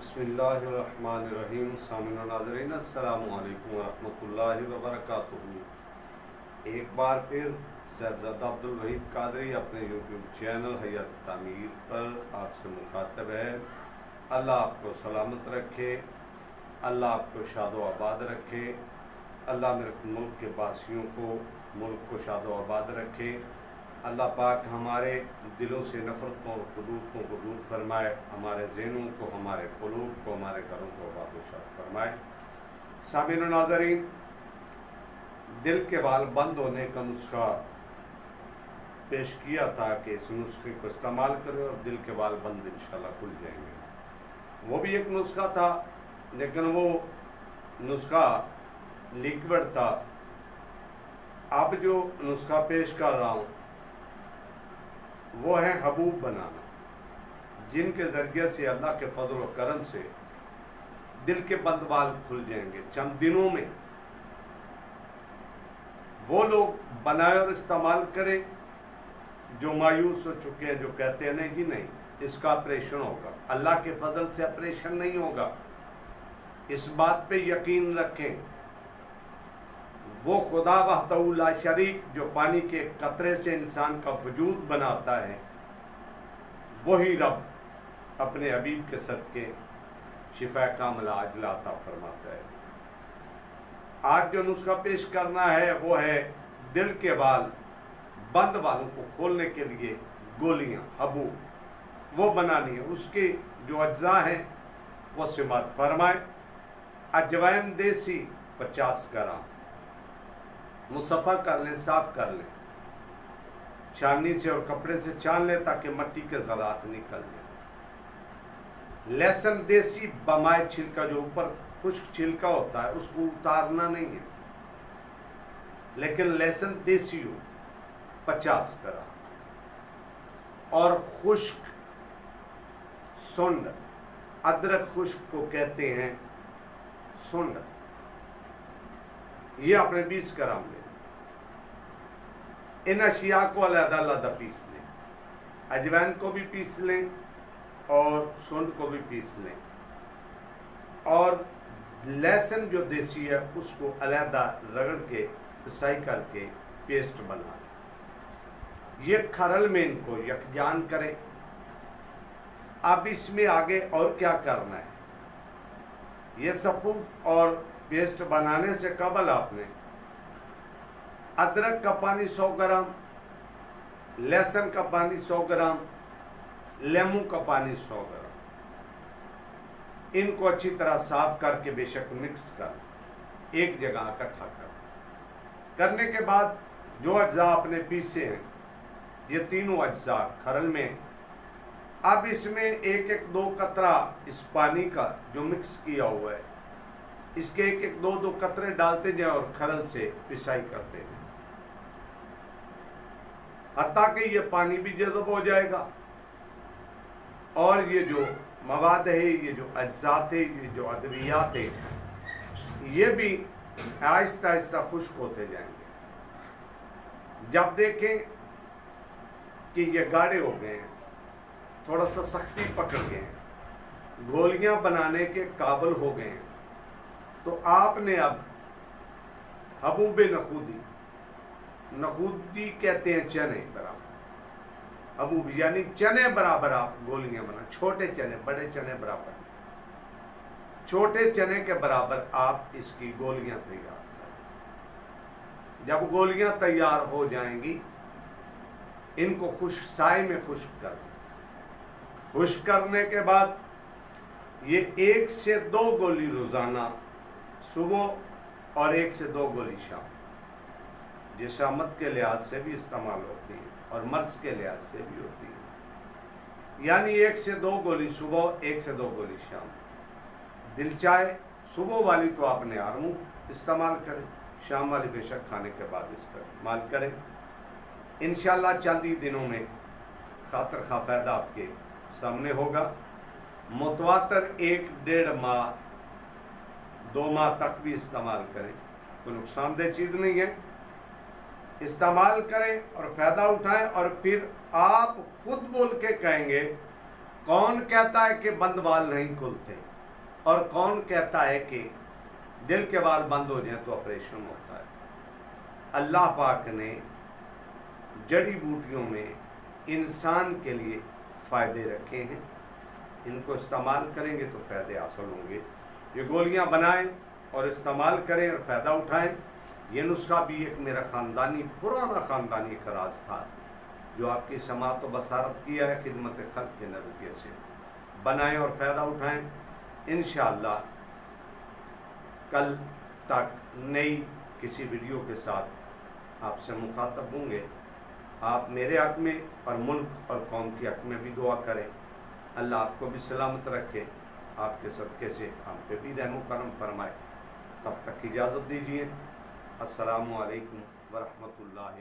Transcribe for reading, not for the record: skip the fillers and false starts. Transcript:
बिस्मिल्लाहिर्रहमानिर्रहीम। सामिन और नाज़रीन, अस्सलामु अलैकुम वरहमतुल्लाहि वबरकातुहू। एक बार फिर साहिबजादा अब्दुल वहीद कादरी अपने यूट्यूब चैनल हयात तामीर पर आपसे मुखातब है। अल्लाह आपको सलामत रखे, अल्लाह आपको शादो आबाद रखे, अल्लाह मेरे मुल्क के वासियों को मुल्क को शादो आबाद रखे। अल्लाह पाक हमारे दिलों से नफ़रतों और कुदूरतों को दूर फरमाए, हमारे ज़हनों को, हमारे क़ुलूब को, हमारे घरों को आबाद व शाद फरमाए। सामिन और नाज़रीन, दिल के बाल बंद होने का नुस्खा पेश किया था कि इस नुस्खे को इस्तेमाल करें और दिल के बाल बंद इंशाल्लाह खुल जाएंगे। वो भी एक नुस्खा था, लेकिन वो नुस्खा लिक्विड था। अब जो नुस्खा पेश कर रहा हूँ वो है हबूब बनाना, जिनके ज़रिए से अल्लाह के फजल व करम से दिल के बंद बाल खुल जाएंगे चंद दिनों में। वो लोग बनाए और इस्तेमाल करें जो मायूस हो चुके हैं, जो कहते हैं नहीं जी नहीं इसका ऑपरेशन होगा। अल्लाह के फजल से ऑपरेशन नहीं होगा, इस बात पे यकीन रखें। वो खुदा वहदहू ला शरीक जो पानी के कतरे से इंसान का वजूद बनाता है, वही रब अपने हबीब के सदके शिफा कामिला अजला अता फरमाता है। आज जो नुस्खा पेश करना है वो है दिल के बाल बंद बालों को खोलने के लिए गोलियां हबूब वो बनानी है। उसके जो अज्जा हैं वो सिमत फरमाए। अजवाइन देसी 50 ग्राम मुसफ़ा कर लें, साफ कर लें छाननी से और कपड़े से छान लें ताकि मिट्टी के ज़रात निकल जाए। लहसुन देसी बमाए छिलका, जो ऊपर खुश्क छिलका होता है उसको उतारना नहीं है, लेकिन लहसुन देसी हो 50 ग्राम। और खुश्क सुंड, अदरक खुश्क को कहते हैं सुंड, ये अपने 20 ग्राम लें। इन अशिया को अलग-अलग पीस लें, अजवाइन को भी पीस लें और सुंड को भी पीस लें, और लहसुन जो देसी है उसको अलग रगड़ के पिसाई करके पेस्ट बना लें। ये खरल में इनको यकजान करें। अब इसमें आगे और क्या करना है, ये सफ़ूफ और पेस्ट बनाने से कबल आपने अदरक का पानी 100 ग्राम, लहसुन का पानी 100 ग्राम, लेमू का पानी 100 ग्राम, इनको अच्छी तरह साफ करके बेशक मिक्स कर एक जगह इकट्ठा करने के बाद जो अज्जा आपने पीसे हैं ये तीनों अज्जा खरल में, अब इसमें एक एक 2 कतरा इस पानी का जो मिक्स किया हुआ है इसके एक एक 2 कतरे डालते जाए और खरल से पिसाई करते हैं, हत्ता कि ये पानी भी जज़ब हो जाएगा और ये जो मवाद है, ये जो अज्जात है, ये जो अद्वियात है, ये भी आहिस्ता आहिस्ता खुश्क होते जाएंगे। जब देखें कि ये गाढ़े हो गए हैं, थोड़ा सा सख्ती पकड़ गए हैं, गोलियां बनाने के काबिल हो गए हैं, तो आपने अब हबूब नखूदी, नखूदी कहते हैं चने बराबर, हबूब यानी चने बराबर आप गोलियां बना, छोटे चने बड़े चने बराबर, छोटे चने के बराबर आप इसकी गोलियां तैयार करें। जब गोलियां तैयार हो जाएंगी इनको खुश्क साए में खुश्क कर, खुश्क करने के बाद ये 1 से 2 गोली रोज़ाना सुबह और 1 से 2 गोली शाम, जिसामत के लिहाज से भी इस्तेमाल होती है और मर्ज के लिहाज से भी होती है। यानी 1 से 2 गोली सुबह, 1 से 2 गोली शाम। दिल चाहे सुबह वाली तो आपने आरमू इस्तेमाल करें, शाम वाली बेशक खाने के बाद इस्तेमाल करें। इंशाअल्लाह चंद ही दिनों में खातर खा फ़ायदा आपके सामने होगा। मुतवातर 1-1.5 माह 2 माह तक भी इस्तेमाल करें, कोई नुकसानदेह चीज़ नहीं है। इस्तेमाल करें और फ़ायदा उठाएं और फिर आप खुद बोल के कहेंगे, कौन कहता है कि बंद बाल नहीं खुलते। اور کون کہتا ہے کہ دل کے بال بند ہو جائیں تو آپریشن ہوتا ہے؟ اللہ پاک نے جڑی بوٹیوں میں انسان کے لیے فائدے رکھے ہیں، ان کو استعمال کریں گے تو فائدے حاصل ہوں گے۔ یہ گولیاں بنائیں اور استعمال کریں اور فائدہ اٹھائیں۔ یہ نسخہ بھی ایک میرا خاندانی پرانا خاندانی خراج تھا جو آپ کی سماعت و بصارت کیا ہے خدمت خلق کے نظریے سے۔ بنائیں اور فائدہ اٹھائیں۔ انشاءاللہ کل تک نئی کسی ویڈیو کے ساتھ آپ سے مخاطب ہوں گے۔ آپ میرے حق میں اور ملک اور قوم کے حق میں بھی دعا کریں، اللہ آپ کو بھی سلامت رکھے، آپ کے صدقے سے ہم پہ بھی رحم و کرم فرمائے۔ تب تک اجازت دیجیے، السلام علیکم ورحمۃ اللہ